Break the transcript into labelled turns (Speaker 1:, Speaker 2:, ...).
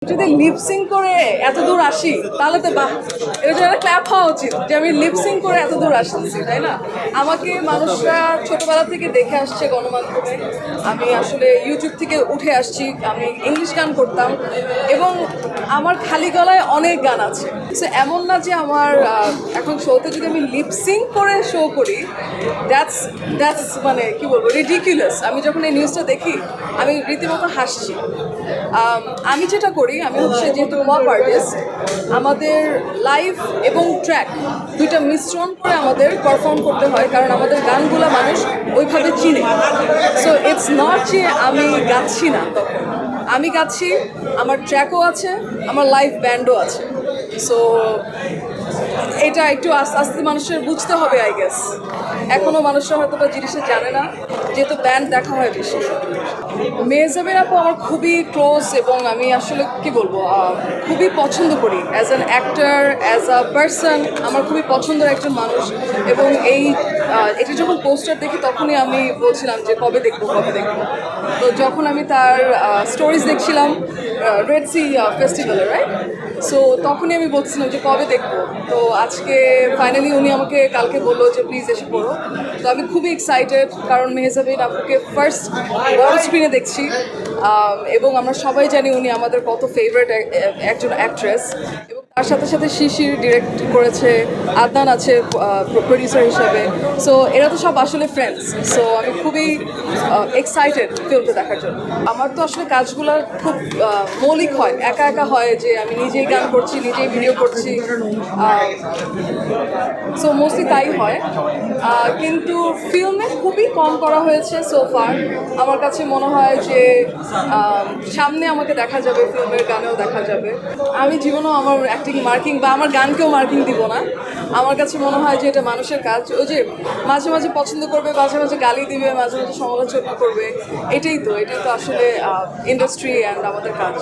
Speaker 1: যদি লিপসিং করে এত দূর আসি তাহলে তো বাহ, এর জন্য ক্ল্যাপ হওয়া উচিত যে আমি লিপসিং করে এত দূর আসতেছি, তাই না? আমাকে মানুষরা ছোটবেলা থেকে দেখে আসছে গণমাধ্যমে। আমি আসলে ইউটিউব থেকে উঠে আসছি, আমি ইংলিশ গান করতাম এবং আমার খালি গলায় অনেক গান আছে। সো এমন না যে আমার এখন শোতে যদি আমি লিপসিং করে শো করি, দ্যাটস দ্যাটস মানে কি বলবো, রিডিকুলাস। আমি যখন এই নিউজটা দেখি আমি রীতিমতো হাসছি। আমি যেটা করি, আমি হচ্ছে যেহেতু পপ আর্টিস্ট, আমাদের লাইভ এবং ট্র্যাক দুইটা মিশ্রণ করে আমাদের পারফর্ম করতে হয়, কারণ আমাদের গানগুলো মানুষ ওইভাবে চিনে। সো ইটস নট যে আমি গাচ্ছি না, তখন আমি গাচ্ছি, আমার ট্র্যাকও আছে, আমার লাইভ ব্যান্ডও আছে। সো এটা একটু আস্তে আস্তে মানুষের বুঝতে হবে, আই গেস। এখনও মানুষরা হয়তো বা জিনিসটা জানে না, যেহেতু ব্যান্ড দেখা হয় বেশি। মেহজাবিন আপু আমার খুবই ক্লোজ এবং আমি আসলে কি বলবো, খুবই পছন্দ করি as an actor, as a person. আমার খুবই পছন্দের একজন মানুষ এবং এটা যখন পোস্টার দেখি তখনই আমি বলছিলাম যে কবে দেখবো কবে দেখবো। তো যখন আমি তার স্টোরিজ দেখছিলাম রেড সি ফেস্টিভ্যালে, রাইট, সো তখনই আমি বলছিলাম যে কবে দেখবো। তো আজকে ফাইনালি উনি আমাকে কালকে বললো যে প্লিজ এসে পড়ো। তো আমি খুবই এক্সাইটেড, কারণ মেহজাবিন আপুকে ফার্স্ট বড় স্ক্রিনে দেখছি এবং আমরা সবাই জানি উনি আমাদের কত ফেভারিট একজন অ্যাক্ট্রেস। এবং তার সাথে সাথে শিশির ডিরেক্ট করেছে, আদনান আছে প্রডিউসার হিসাবে। সো এরা তো সব আসলে ফ্রেন্ডস। সো আমি খুবই এক্সাইটেড ফিল্মটা দেখার জন্য। আমার তো আসলে কাজগুলো খুব মৌলিক হয়, একা একা হয়, যে আমি নিজেই গান করছি, নিজেই ভিডিও করছি। সো মোস্টলি তাই হয়, কিন্তু ফিল্মে খুবই কম করা হয়েছে সো ফার। আমার কাছে মনে হয় যে সামনে আমাকে দেখা যাবে, ফিল্মের গানেও দেখা যাবে। আমি জীবনেও আমার অ্যাক্টিং মার্কিং বা আমার গানকেও মার্কিং দিব না। আমার কাছে মনে হয় যে এটা মানুষের কাজ, ওই যে মাঝে মাঝে পছন্দ করবে, মাঝে মাঝে গালি দিবে, মাঝে মাঝে সমালোচনা করবে। এটাই তো আসলে ইন্ডাস্ট্রি অ্যান্ড আমাদের কাজ।